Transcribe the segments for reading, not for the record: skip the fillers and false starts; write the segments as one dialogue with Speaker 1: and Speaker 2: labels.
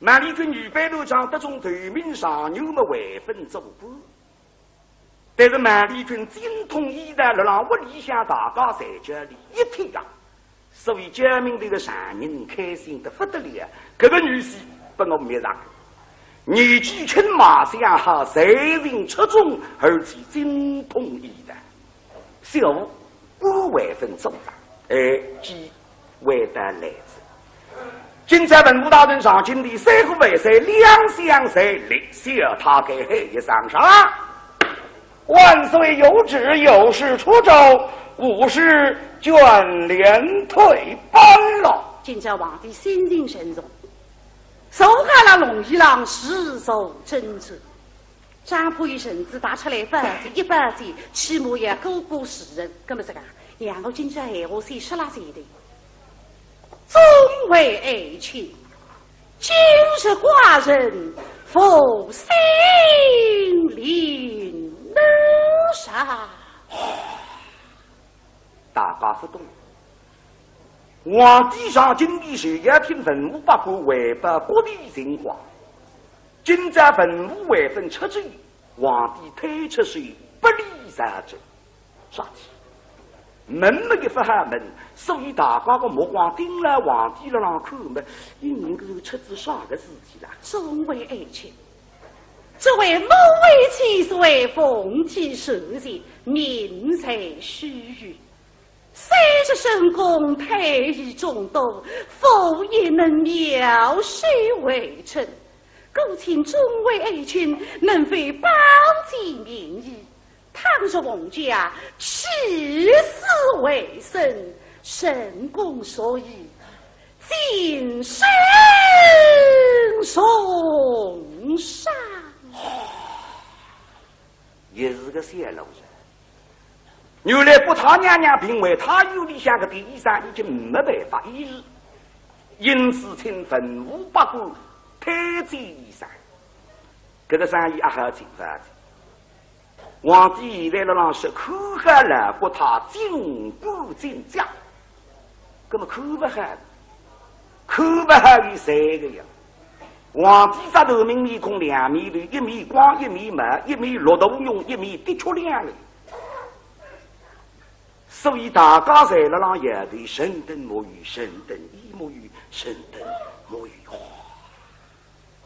Speaker 1: 满丽军预备路上得中头名上牛么为分走步，但是满丽军精通一的让我理想大家在这里一天啊，所以家民这个上人开心的不得了。这个女婿不我没让，年纪轻马相好，才人出众，而且精通一的，小5为分走上，即为得来自。今在文武大人上京的3户为谁两相谁立小他给黑一上上万岁有旨，有事出州，武士卷连退班了。
Speaker 2: 今朝皇帝心情慎重，手下了龙一郎实属真挚，张溥仪臣子打出来100件，起码也够过世人。那么这个让我今朝闲话谁说了谁的？众位爱卿，今日寡人负心灵能杀。
Speaker 1: 大家不懂，皇帝上京的时也听文武百官为把国力情况，今在文武为分出之意，皇帝推出是不利杀之，啥子？门没给发下门，所以大家个目光盯了皇帝了让看嘛，一人个出自啥个事体啦？
Speaker 2: 众位爱卿，这位某位妻是为奉体受刑，命在须臾，30神功太医中斗，否也能妙手为臣。故请众位爱卿能费帮济民意。倘若王家起死为生，神功所以晋升送上。
Speaker 1: 也是个泄露人。原来不他娘娘评为他有理想的第一山已经没办法医治，因此请文武百官推荐一山。这个生意也好进发的。皇帝现在让是看下了过他进步进将，那么看不下有3个样。皇帝扎头明面孔2米绿，1米光1米白，1米绿头用，1米的确亮的。所以大家在了让也对神灯沐浴，神灯一沐浴，神灯沐浴花。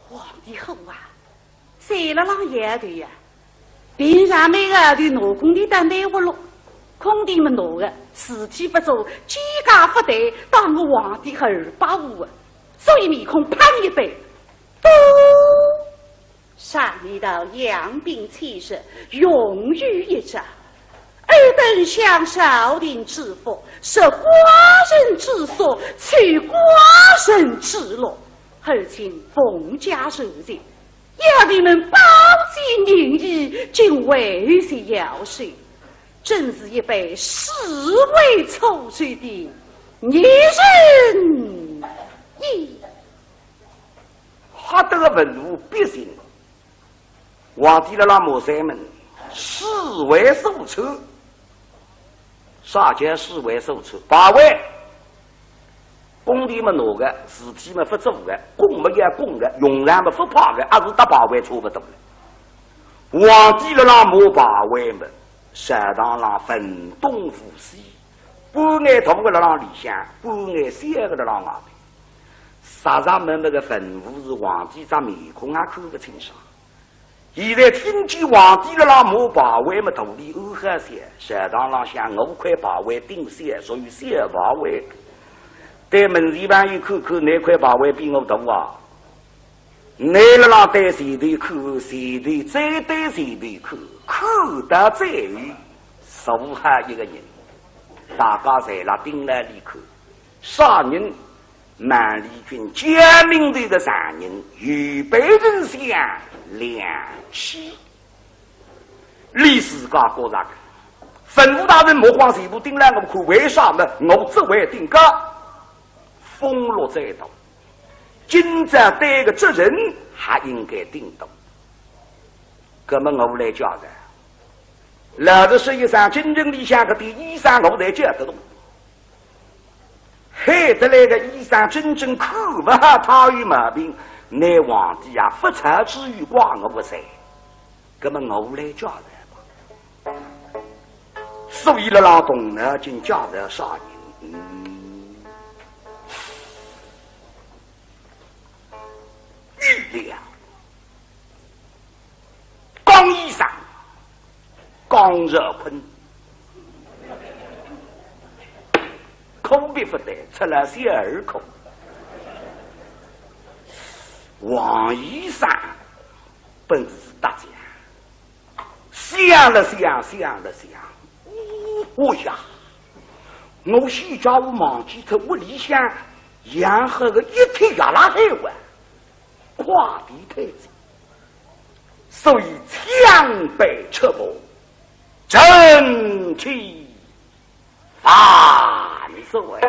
Speaker 2: 皇帝好啊，谁了让也对呀？平常每个对劳工的单位不落，空地么挪的，事体不做，几家不对，当个皇帝285啊，所以面孔胖一杯，都上一道扬鞭气势，勇于一战。尔等向朝廷之福，受寡人之所，取寡人之乐，而请奉家受刑。要你们包济民意，竟为些要事，真是一杯尸味臭水的泥人意。
Speaker 1: 他这个文武百姓，皇帝了那莫三门，视为受仇。啥叫视为受仇？8位。工地么挪个，事体么不做个，公么也公个，用人么不怕个，还是打8位差不多了。皇帝了那莫8位么，山上让分东扶西，半眼头个了让里向，半眼小个了让外面。啥上么那个坟墓是皇帝在面孔还看不清爽。现在听见皇帝了那莫8位么，土里欧黑些，山上让向5块8位顶些，属于小8位。对门地板一看看，那块8位比我大啊！你了让对谁对看，谁对再对谁对看，看得在于手下一个人，大家在那盯来里看，啥人？满丽军加名队的3人，预备人相2起。历史家果然，吩咐大人莫慌谁不盯来我看，为啥呢？我只为定个。风落在道，今朝对个责任还应该顶到。那么我来讲的，老子实际上真正理想的第一山我来讲得动，害得来个医生真正看不下他有毛病，那皇帝啊，不察之于挂我不噻，那么我来交代吧。所以了，老董呢，就交代啥人？玉了，江医生，江热坤，口鼻不得，出了些儿口。王医生本是大家，想了想，我想，我西家我忘记他屋里向养活个一天亚拉海湾，跨地太子，所以强北彻破，正气反所谓。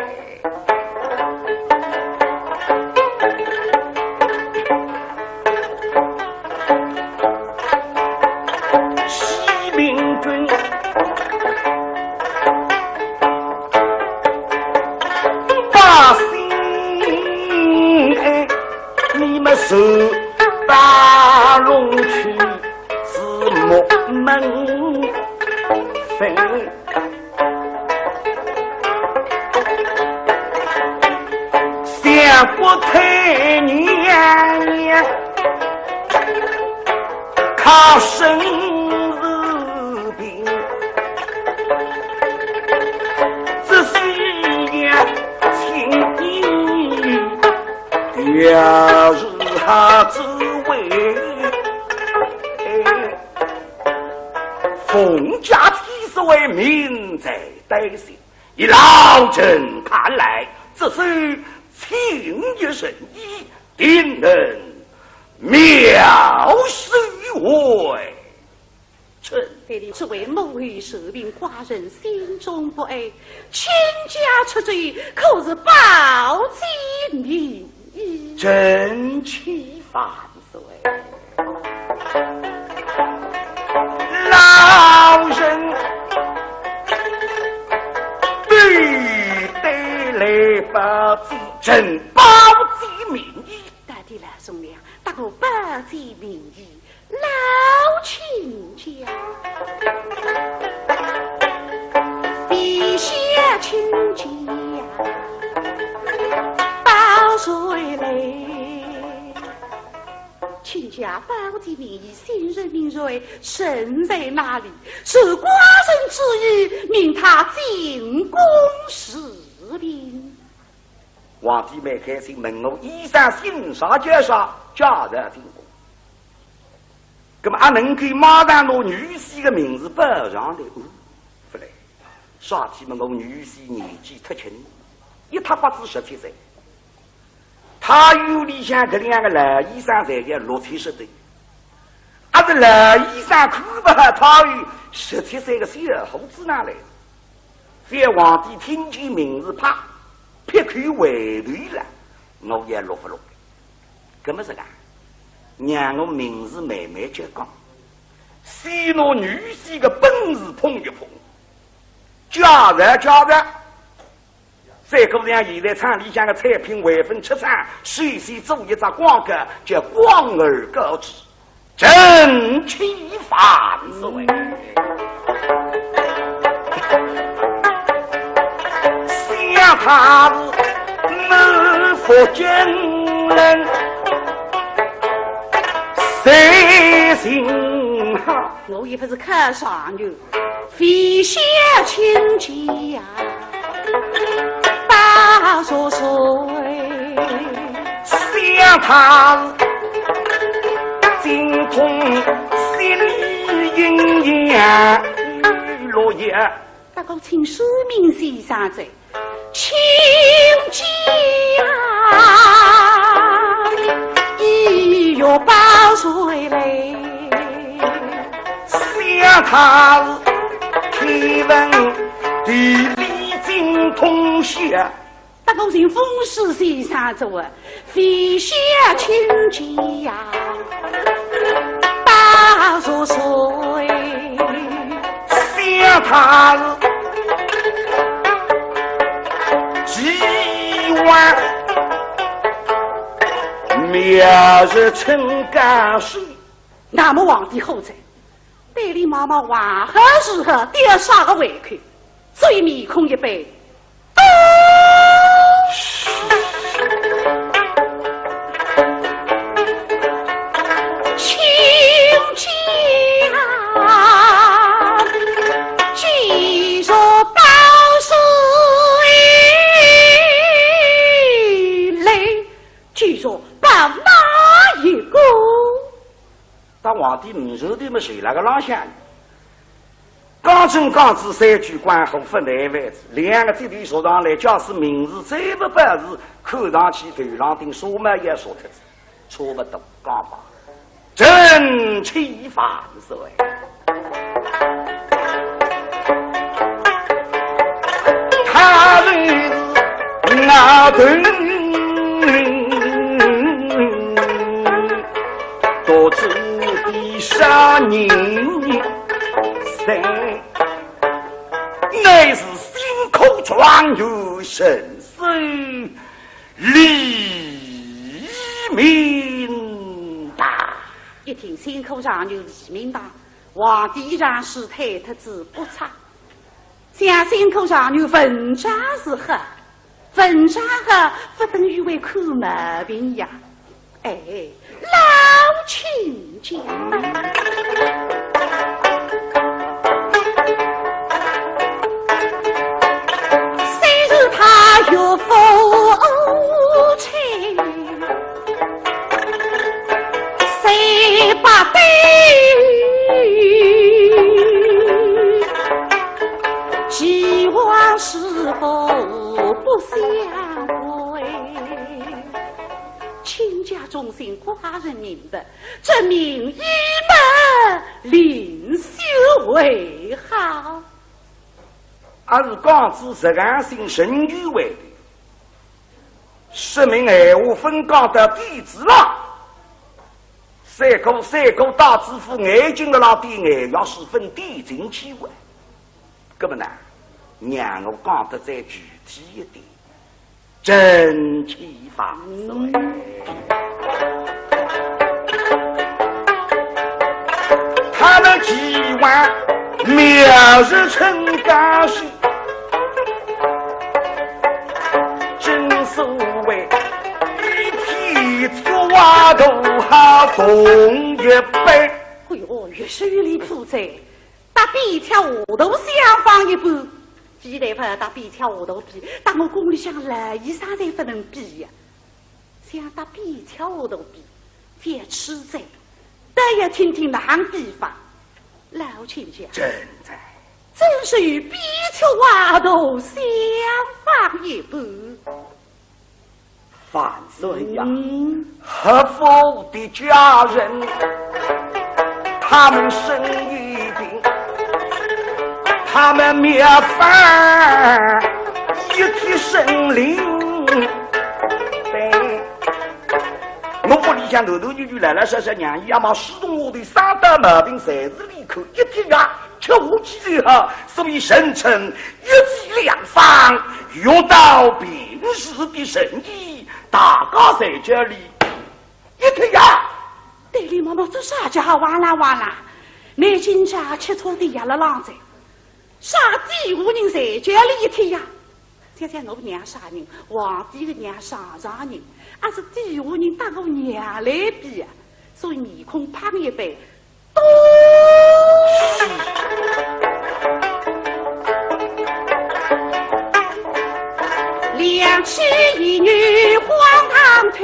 Speaker 1: 手打龙去是木门分，想不太娘靠生日病，这是呀情义掉日他之为冯家七十位民在待行，以老臣看来，这是情义深义，定能妙事为臣。
Speaker 2: 非礼，只为某与舍命，寡人心中不安，倾家出走，可是保己名义，
Speaker 1: 真气反水。老人必得来保己，朕保己名义。
Speaker 2: 大地来兄娘，大哥保己名义，老亲家，陛下亲家，保谁来？亲家保己名义，信任名瑞，身在哪里？是寡人之意，命他进宫侍病。
Speaker 1: 皇帝没开心，问我衣裳新啥介绍，家人进宫。那么，能给马上拿女婿的名字报上来？不来，啥体嘛？我女婿年纪太轻，一塌不知17岁。他有里向这两个老医生在个6、70岁，还是老医生看不好他有17岁的小猴子哪来？所以皇帝听见名字怕撇口回头了，我也落不落？怎么是个？让我名字慢慢讲讲，先拿女婿的本事碰一碰，加热。再过两现在厂里向的产品外分7场，随时做一张广告，叫广而告之，正气反水。想他是能否见人，谁心好？
Speaker 2: 我也不是看上牛，非下亲戚呀。大说水，
Speaker 1: 想他精通心里阴阳落叶。
Speaker 2: 大哥，请说明先生在，亲家一月报水来，
Speaker 1: 想他天文地理精通些。
Speaker 2: 大公请风师先生做啊，非下亲戚呀，大若水，
Speaker 1: 想他几万名明日称干事。
Speaker 2: 那么皇帝后在，代理妈妈还何时何点啥个胃口？所以面孔一杯，亲家既说高水泪，据说把哪一个？
Speaker 1: 当皇帝唔受的么谁那个老乡？刚正刚直三句关后分内外子，两个这里说上来，假使明日再不办事，看上去头上顶说么也说特子，错不懂讲法，真气烦死哎！他们那顿多知的杀人谁？乃是心口状元神髓李明达。
Speaker 2: 一听心口上有李明达，皇帝依然是太特子不差。像心口上有文章是何？文章何不等于为看毛病呀？哎，老亲家。有夫妻，谁把对？希望是否不相归？亲家忠心寡人明白，这名义们另修为好。
Speaker 1: 而是刚知实干性神语为的，说明闲话分讲的弟子了。三个大知府眼睛的老弟眼要是分地精气味，那么呢，让我讲得再具体一点，真气放水。他们几万明日称干事。花头好同一杯。
Speaker 2: 哎呦，越说越离谱噻！打比条下头相放一半，既然不打比条下头比，打我宫里向乐医生才不能比呀。想打比条下头比，别吃噻！但要听听那行比法，老亲家
Speaker 1: 真在，
Speaker 2: 真是与比条下头相放一半。
Speaker 1: 范孙呀，合府的家人，他们生一病，他们灭饭，一体生灵。对，我屋里向头头女女来来说说娘姨阿妈始终我的三大毛病侪是里口，一天啊吃无鸡最好，所以神称一剂良方，药到病逝的神医。大家在这里，一天呀！
Speaker 2: 对里妈妈做啥家哇啦哇啦，你今家吃错的呀了浪子，啥地无人在这里一天呀？现在我娘啥人，皇帝的娘上人，还是地无人打我娘来比啊，所以面孔胖一杯，都两妻一女荒唐腿，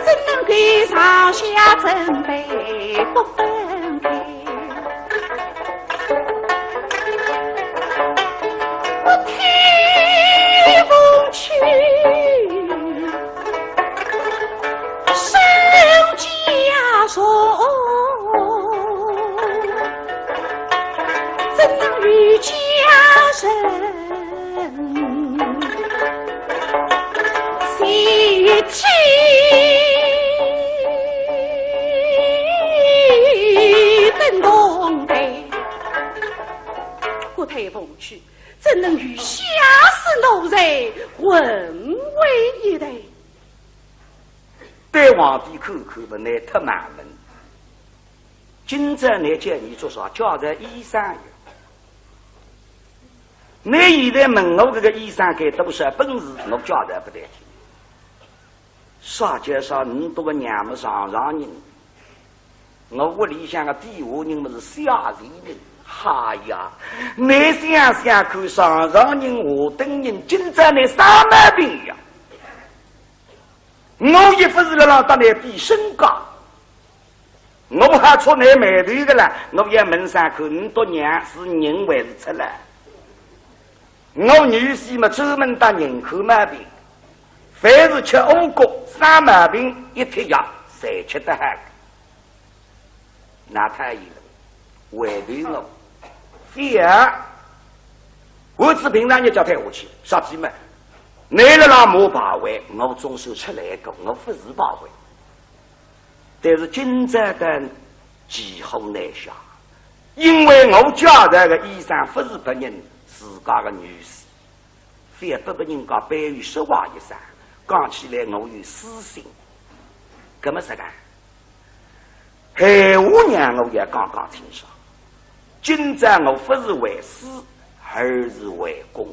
Speaker 2: 怎能给上下准备不分开？我听风去，身家说，怎能与家人喜气登东北？我太风趣，怎能与下士奴人混为一谈？
Speaker 1: 对皇帝口口不乃特满门，今朝乃叫你做啥？叫在衣裳有。你现在问我这个衣裳该多少本事，我叫人不得听。啥介绍你多个娘们上人，我屋里向个地下人么是下人人。哈呀，你想想看，上人我等人今朝你啥毛病呀？我一不是了让当来比身高，我还出来买头的了，我也问上口，你多娘是人还是出来？我女婿嘛专门打人口毛病，凡是吃五谷啥毛病一贴药，谁吃得好？那太医了，为对我，第二，我只平常日叫抬下去，啥子嘛？你了让我把位，我总是出来个，我不是把位。但是今朝的几后难下，因为我家这个医生不是别人自家的女婿，非要不人家白于说话一声，讲起来我有私心。怎么说呢？海无娘我也刚刚听说，今朝我不是为私，而是为公。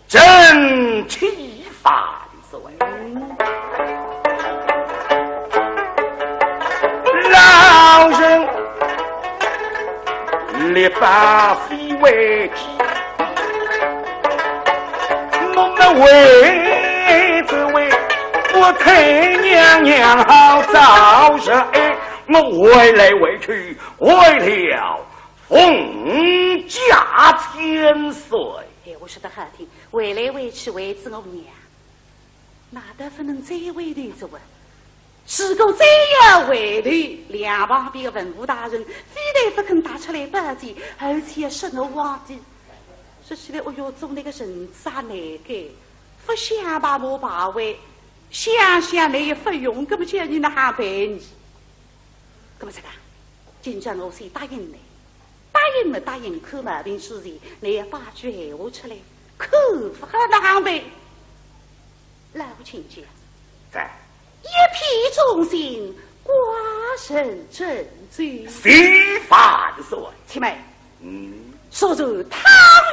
Speaker 1: 正气反所谓，老人力把非为己，我们为这位我太娘娘好早生，我为来为去为了奉驾千岁。
Speaker 2: 我说的好听，为来为去为子我娘，哪得不能再为头做啊？是够再要为头，两旁边的文武大人非但不肯打出来报警，而且说我皇帝。说起来，我要做那个人渣难改，不想把我把位，想想来也不用，根本叫你那还陪你。那么这个，今朝我先答应你。答应口毛病之前，你要把句闲话出来，口不好的行呗。老亲家，
Speaker 1: 在
Speaker 2: 一片忠心，寡人正罪。
Speaker 1: 谁犯错？
Speaker 2: 亲妹，说着倘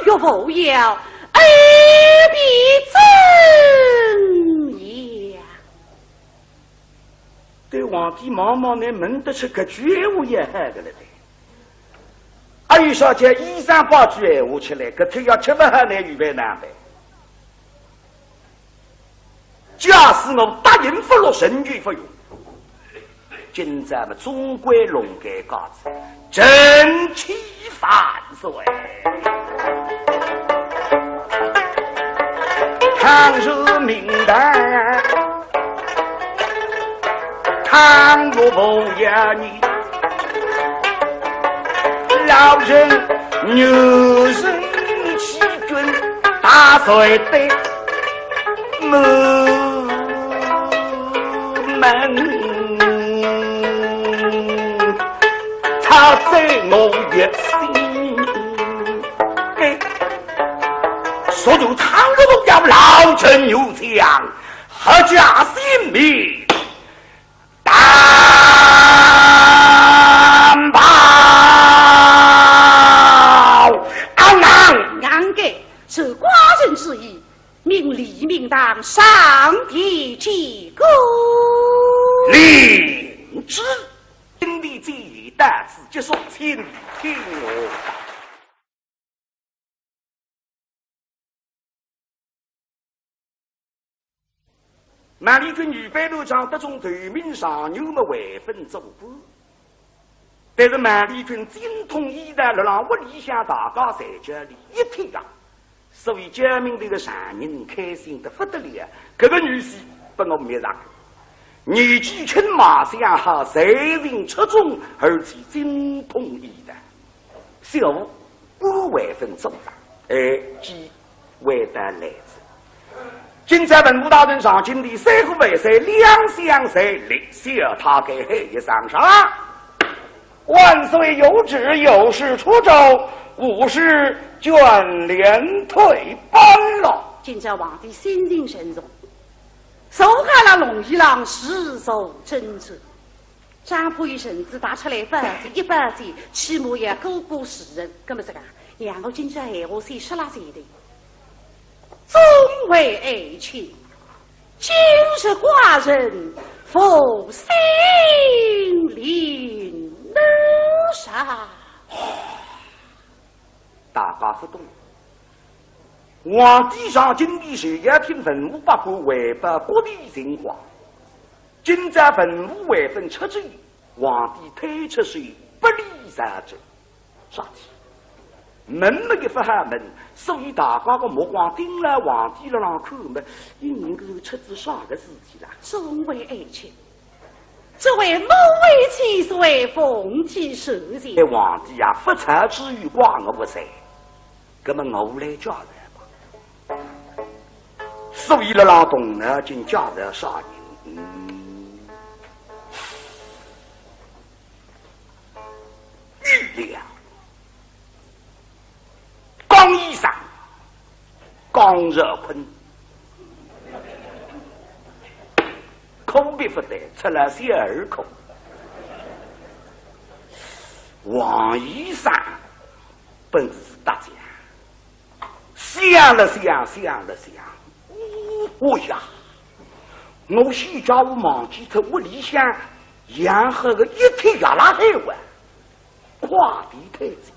Speaker 2: 若无要，二必怎样？
Speaker 1: 对皇帝茫茫的问得出个绝无也害的了的。阿玉小姐，医生把句闲话出来，搿天要吃不好来预备难办。假使我答应不落，神具不用。今朝么中规龙改告辞，正气反水。倘若明代，倘若不要你。老人牛人欺君大岁的门他在我一心所有倘若不要老臣有将何家性命担保
Speaker 2: 是寡人之意，命李明当上帝祭功。
Speaker 1: 领旨，今帝这一大字结束，请听我。满丽军预备路上得中头名上牛么为分走过，但是满丽军精通医的了，让我理想大家在这里一听啊。所以家民这个上人开心的不得了，这个女婿不我灭上，年纪轻马相好，才人出众，而且精通医的，小吴5万分重大，即为得来自。今在文武大人上京的3户为谁两相谁立，小他给黑一上上。万岁有旨，有事出州，武士卷连腿奔了。
Speaker 2: 今朝皇帝心情沉重，手下了龙一郎失手争执，张破一绳子打出来100子，100子起码也够过10人。那么这个，两个今朝闲话谁说了谁的？终为爱情，今日寡人负心灵能杀。
Speaker 1: 大家不懂。皇帝上京的时也听文武百官违背各地情况，今在文武未分出之，皇帝推出水不理杀之，啥子？门没给发下门，所以大家的目光盯了皇帝了上看嘛，应能够出自啥个事情啦？
Speaker 2: 终为爱情，这位某为妻所谓奉其受刑。
Speaker 1: 皇帝啊，发财之余挂我不才，那么我来交代。所以了，让东呢，竟嫁在啥人？玉良、江医生、江热坤，口别不得，出了些儿口。王医生本是大家。想了想，哎呀，我许家我忘记他屋里向养活个一天亚拉海湾，跨地太子，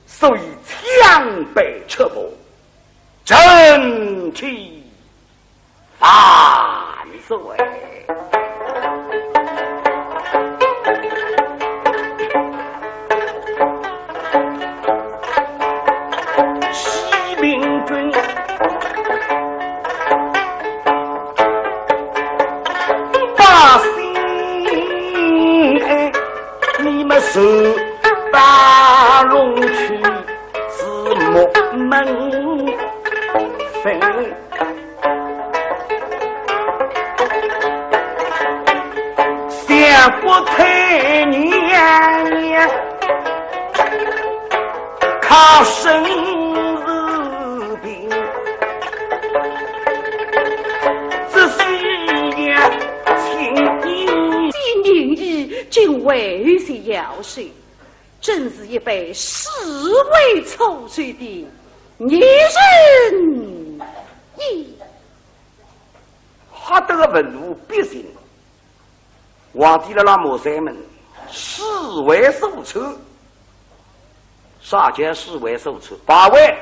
Speaker 1: 所以强被撤bor正气万岁。走大龙去是木门分，想不太年靠生日病，这是呀情义
Speaker 2: 今日竟为谁要谁？真是一杯尸味臭水的女人意。
Speaker 1: 他这个文武百姓，皇帝的那莫三门，尸为受处，啥叫尸为受处？8位，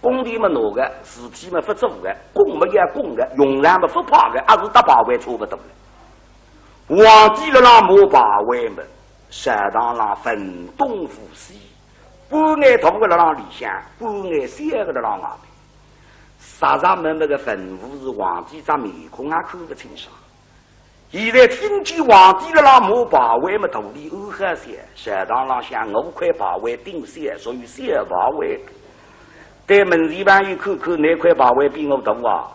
Speaker 1: 工地么挪个，事体么不做个，供么也供个，用人么不怕个，还是打8位差不多了。皇帝的那莫8位么？山堂上分东扶西，半眼同个浪里向，半眼三个浪外面。啥上门那个坟屋是皇帝张面孔也看不清爽。现在听见皇帝的那木把位么土里欧黑些，山堂上向5块把位顶线，属于3把位。对门前旁一看看，那块把位比我大啊！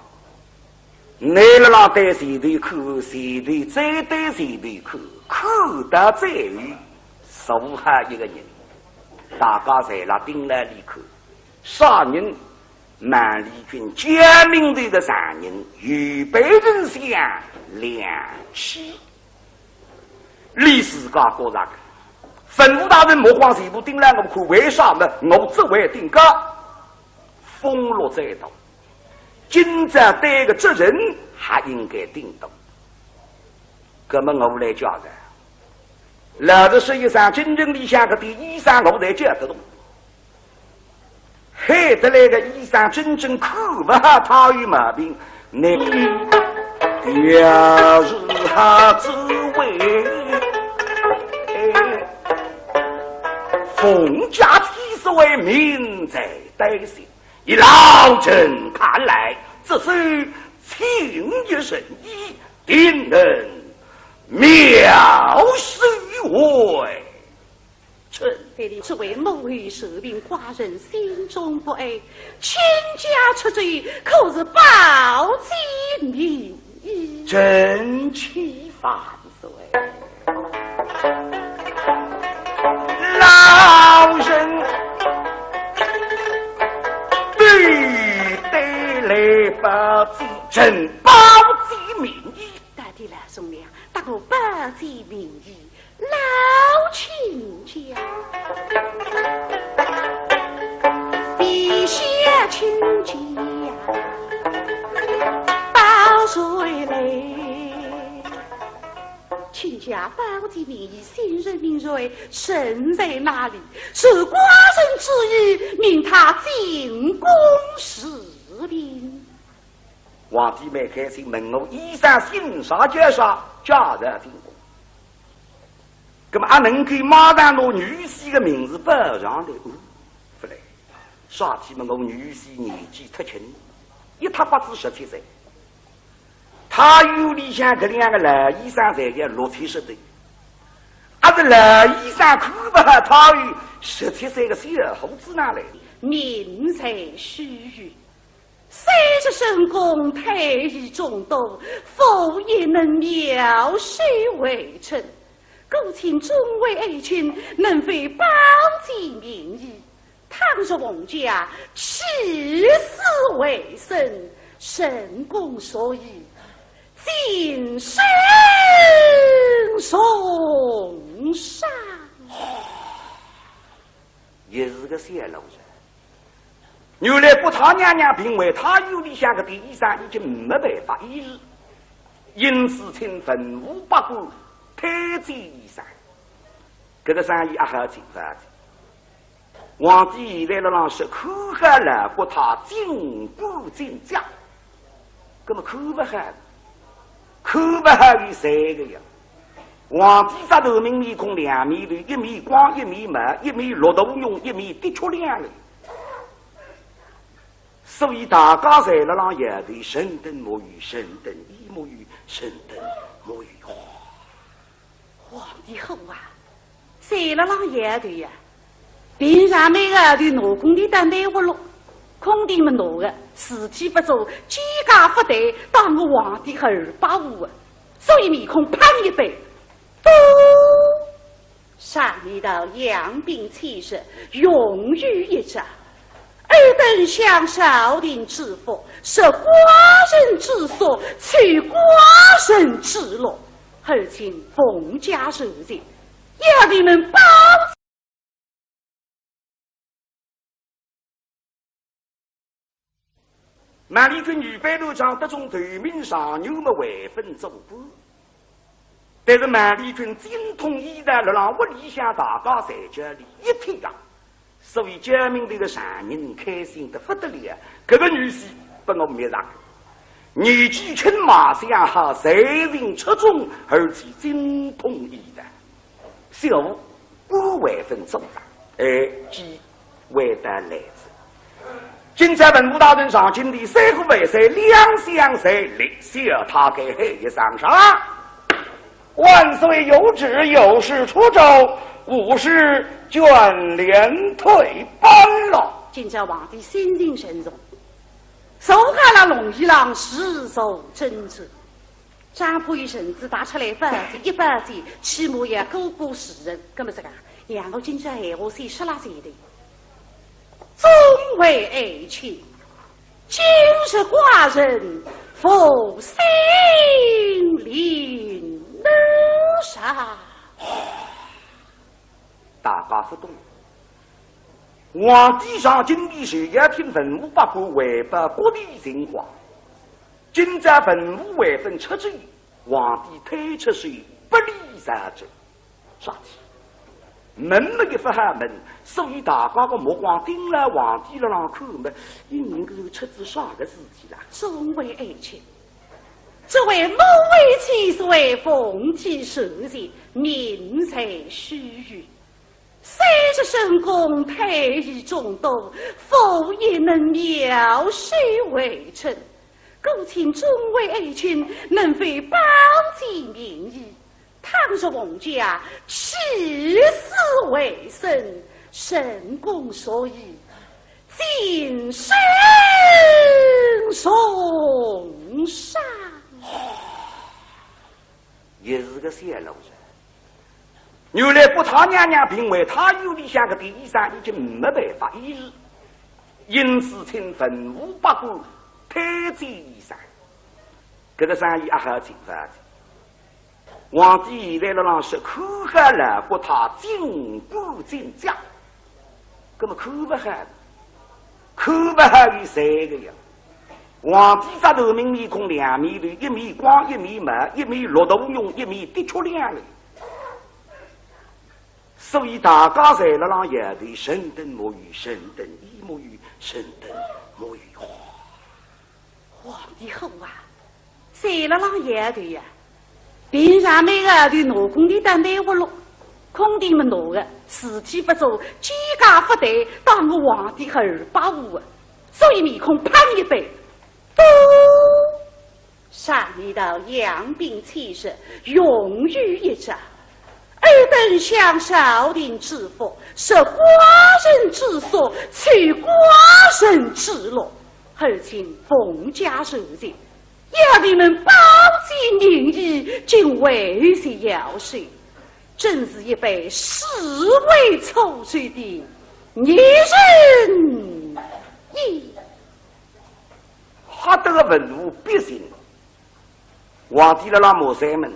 Speaker 1: 你了让对谁对看，谁对再对谁对看。看得在于手下一个人，大家在那盯来里看，啥人满里军江明队的3人，预备人相2起，历史家国上吩咐大人莫慌谁不盯来我看为啥呢？我只为定个风落在道，今朝对个这人还应该定懂。那么我来交代，老子实际上真正理想的第一三我来讲得动，害得来个医生真正看不下他有毛病，你要是他之为冯家提所谓民在代行，以老臣看来，这是情义深义，定能藐视为臣。
Speaker 2: 这位某遇受病，寡人心中不安，倾家出走，可是报尽民意，
Speaker 1: 真气万岁。老人不记真保记名义。
Speaker 2: 大弟老兄娘，大哥保记名义，老亲家，地下亲家，保水泪。亲家保记名义，新人名瑞，身在哪里？是寡人之意，命他进宫侍兵。
Speaker 1: 皇帝没开心，门后衣衫新纱接杀，家人进宫。那么阿能给马上拿女婿的名字报上来，不来。啥体么？我女婿年纪太轻，一塌不知17岁。他有里向这两个老医生在个60岁，还是老医生看不下他有17岁的小猴子哪来？
Speaker 2: 命在须臾，30神功太乙中斗，否也能妙手为成。故请众位爱卿，能非保记名义，倘若王家起死为生，神功所以。今生送上，
Speaker 1: 也是个小老人。原来不他娘娘评为他有理想的第一山已经没办法医治，因此请文武百官推荐医生。这个生意还好进发的。皇帝现在了让是看下来过他进步进家，那么看不下。看不下有3个呀！皇帝扎头明面孔2米绿，1米光1米白，1米绿头用，1米的确亮的。所以大家在了让也对神灯沐浴，神灯一沐浴，神灯沐浴。
Speaker 2: 皇帝后啊，谁了让也对呀？平常每个对农工的单位活路。空地们弄的事体不做，几家不对，当我皇帝285啊！所以面孔胖一杯，都上一道养兵气势，勇于一战。尔等向朝廷之福，是寡人之所，取寡人之乐，而请奉驾受罪，要你们保。
Speaker 1: 满丽军预备路上得中头名上牛么为分走步，但是满丽军精通医的了让我理想大家在这里一天啊，所以救命这个上人开心的不得了。这个女婿不我没让，年纪轻马相好，3人出众，而且精通医的，小5为分走上，即为得来自。今在文武大人上请的3户为谁2相谁立下他给黑一上上，万岁有旨，有事出州，武士卷连退班了。
Speaker 2: 今朝皇帝心情慎重，手下了龙一郎实受真责，张破与臣子打出来100件，起码也够过世人。那么这个让我今朝闲话谁说了谁的？众位爱卿，今日寡人负心灵能杀。
Speaker 1: 大家不懂，皇帝上今的是要听文武百官违背国的情况，今在文武为分出之意，皇帝推出是不利杀者，啥体？门没给发下门，所以大家个目光盯了皇帝了让看么，应能够出自啥个事体啦？
Speaker 2: 众位爱卿，这位某为其所谓奉体受刑，命在须臾。30神功太乙中斗，否也能妙手为成。故请众位爱卿能非保记名义，倘若王家起死为生，神功所以今生送上。
Speaker 1: 也是个小老人。原来不他娘娘评为他有理想的第一山已经没办法医治，因此请文武百官推荐医生，这个生意也好进发的。皇帝现在了让是看下来过他进步进将，那么看不下，看不下于三个呀。皇帝扎头名面孔两面的，一面光一面白，一面绿豆用，一面的确亮的。所以大家在了让也对神灯沐浴，神灯一沐浴，神灯沐浴花。
Speaker 2: 皇帝后啊，谁了让也对呀？平常每个对农工的单位活路，空地们挪个事体不做，几家不得，当我皇帝285啊，所以面孔胖一杯，都上一道扬鞭气势，勇于一战。尔等向朝廷之福，受寡人之所，取寡人之乐，而今奉家受尽，要你们保济民意，尽为些要事，真是一杯实为抽水的一人意。
Speaker 1: 他这个文武百姓，皇帝的那莫三们，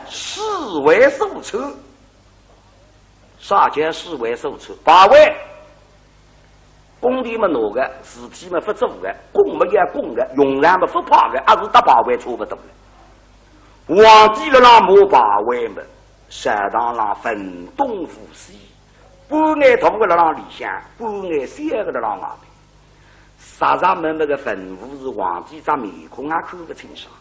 Speaker 1: 视为受处。啥叫视为受处？8位工地么挪个，事体么不做个，供么也供个，用人么不怕个，还是打8位差不多了。皇帝了那莫8位么，山堂上分东扶西，半眼同个了让里向，半眼三个了让外面。啥啥么那个坟屋是皇帝在面孔也看不清爽。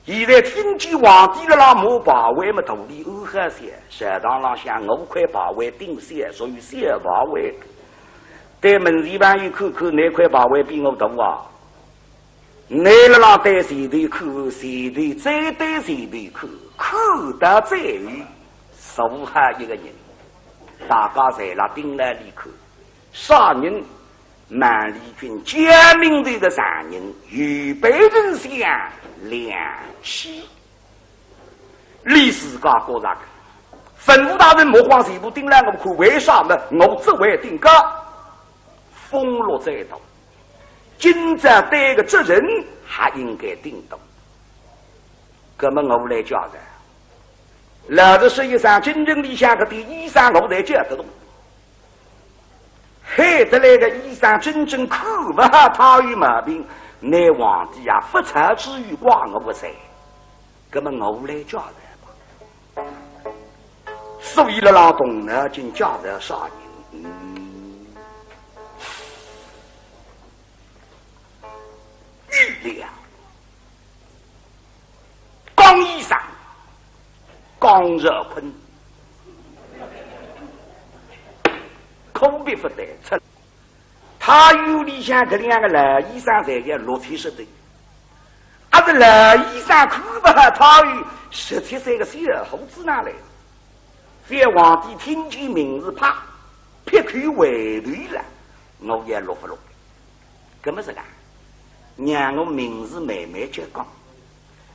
Speaker 1: 现在听见皇帝了那莫8位么土里欧黑些，山堂上向5块8位顶线，属于38位。对门前旁一看看，哪块8位比我大啊？你了那对谁对看，谁对再对谁对看，看得再远，手下一个人，大家在那盯来里看，啥人？满丽军加名队的3人，预备人相2起。历史家国上，吩咐大人莫慌谁不盯来我看，为啥么？我只为定个风落在头，今朝对个责任还应该定懂。那么我来讲的，老子实际上真正理想个第一三我来讲得懂。害得来个医生真正看不下他有毛病，那皇帝啊不察之余挂我不噻，那么我来交代吧。所以了老东呢，就交代啥人？玉良、江医生、江热坤。口鼻不得出，他有里向这2个老医生在个60岁的，还是老医生看不下他有17岁个小猴子哪来？在皇帝听见名字怕，撇口回头了，我也落不落？怎么是个？让我名字慢慢讲讲，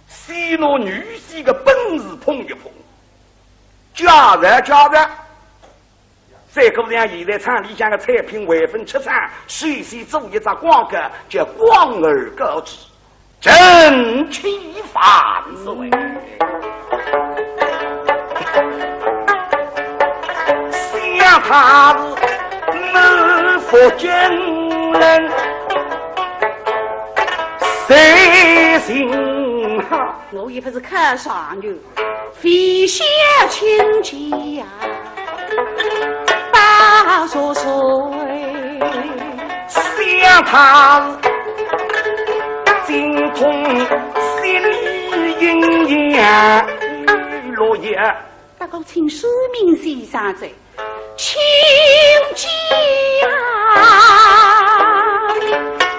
Speaker 1: 先拿女婿的本事碰一碰，加热。再过两现在厂里向的产品外分7厂，随时做一张广告，叫广而告之，正气反所谓。想他是某福建人，谁心哈？
Speaker 2: 我也不是看上牛，飞下亲戚呀。大说水，
Speaker 1: 想他精通心里阴阳落叶。
Speaker 2: 大哥，请说明先生在，亲戚啊，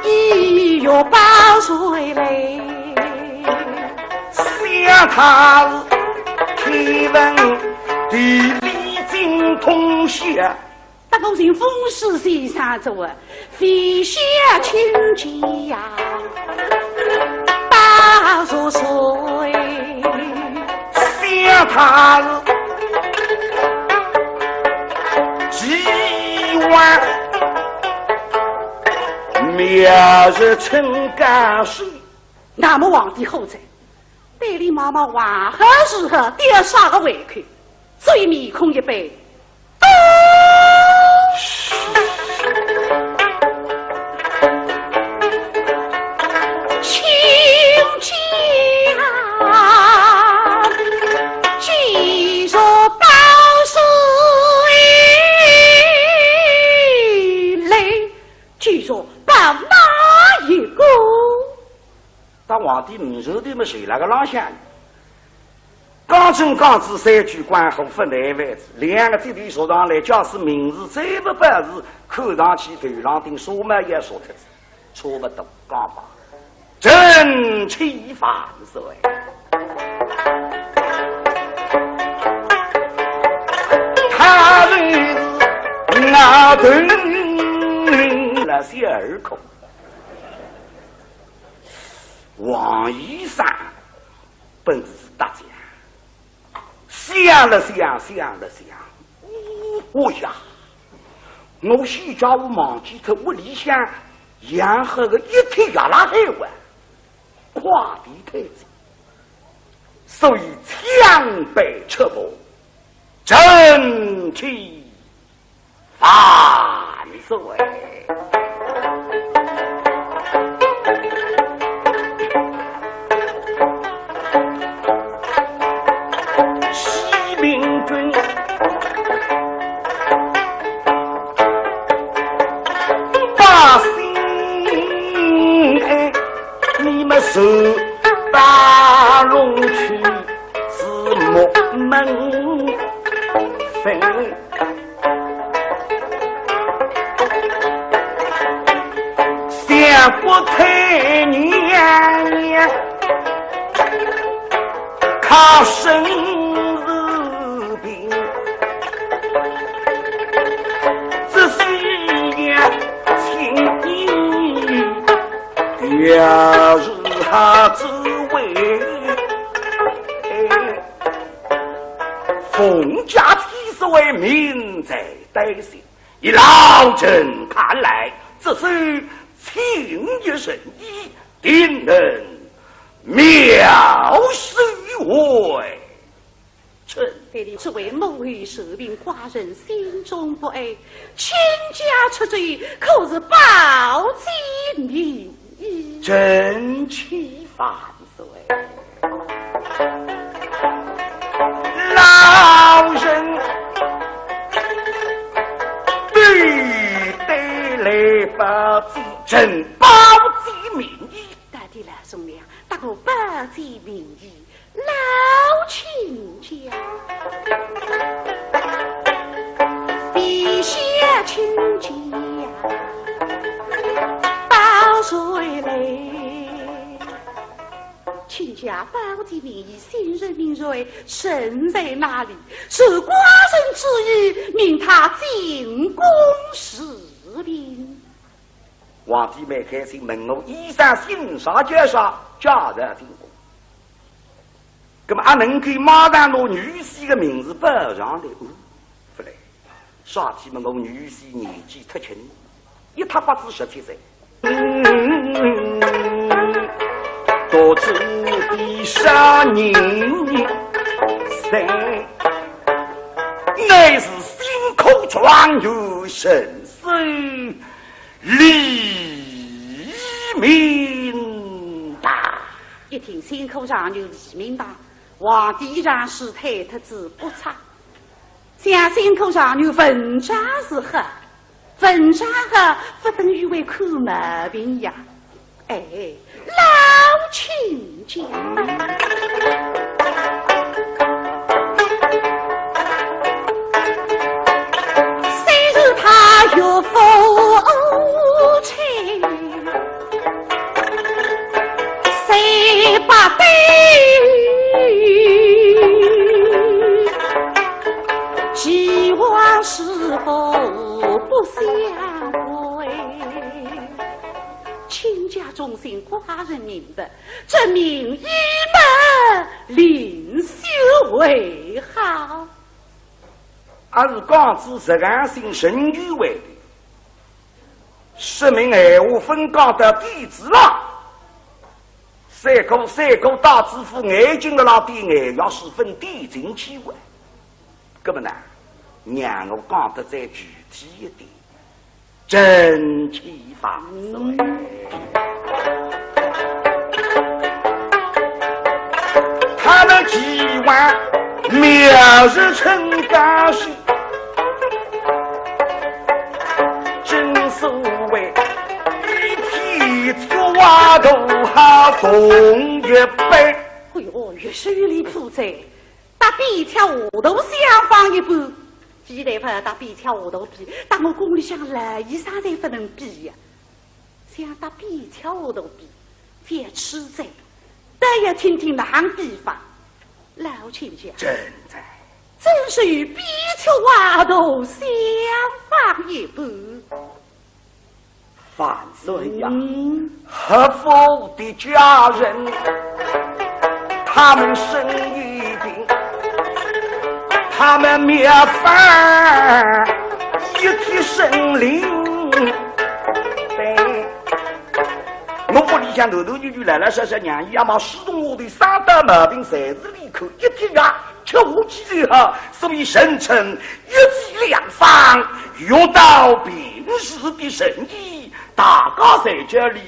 Speaker 2: 一月8岁嘞。
Speaker 1: 想他天文地理精通些。
Speaker 2: 大公请风师先生做啊，飞下亲戚呀，80岁，
Speaker 1: 想他是几万面也是陈干事。
Speaker 2: 那么皇帝后在，对里妈妈还何时何第二杀个回去，所以面孔一杯。
Speaker 1: 皇帝唔受的么谁那个老乡？刚正刚直三句官后分内外子，两个这里说上来，假使名字再不办事，看上去头上顶什么也说出子，错不懂刚吧？真气反是为。他人那等那些儿孔。王医生本是大家想了想，我呀，我西家我忘记他屋里向养和个一天亚拉海湾跨地太子，所以强北彻波，真气反所谓。手打龙去是木门分，想不太娘靠生日病，这是呀情义要是他之为冯家七十位民在待行，以老臣看来，这是情义深义，定能妙事为臣。
Speaker 2: 此为某与舍兵寡人心中不安，倾家出罪，可是报尽民意，
Speaker 1: 真气反所谓。老人必得来报己，朕报己民意。
Speaker 2: 大地老兄娘，大哥报己民意，老亲家，地下亲家，报谁来？亲家报己民意，新人民瑞身在哪里？受寡人之意，命他进宫侍兵。
Speaker 1: 皇帝没开心，问我衣裳新啥介绍，家人进宫。那么阿能给马上拿女婿的名字报上来，不来。啥体么？我女婿年纪太轻，一塌不知17岁。多知的杀人谁？乃是心口状元神髓李明达。
Speaker 2: 一听心口上有李明达，皇帝让是太特子不差。像心口上有文章是何？文章何不等于为看毛病呀？哎，老亲家。虽是他有夫妻，谁把对希望是否不相违？亲家忠心，寡人明白，这名义们另修为好。
Speaker 1: 而是刚知实干性神具为的，说明闲话分讲的地址了。三个大知府眼睛的那点眼要是分地震机关，那么呢，让我讲得再具体一点，真气放水。他们几万苗日成高兴，正所谓一匹条瓦头好同一杯。
Speaker 2: 哎呦，越说越离谱噻！打比条下头相放一半，既然不打比条下头比，打我宫里向来以啥才不能比呀？想打比条下头比，别吃噻！但要听听那行比法，老亲家
Speaker 1: 正在，
Speaker 2: 真是与比丘瓦头相放一半。
Speaker 1: 范岁呀，合府的家人，他们生一病，他们灭饭，一体生灵。我屋里向头头女女来来小小娘姨阿妈始终我的三大毛病侪是里口一天啊吃无几最好，所以神称一剂两方，药到病逝的神医，大家在这里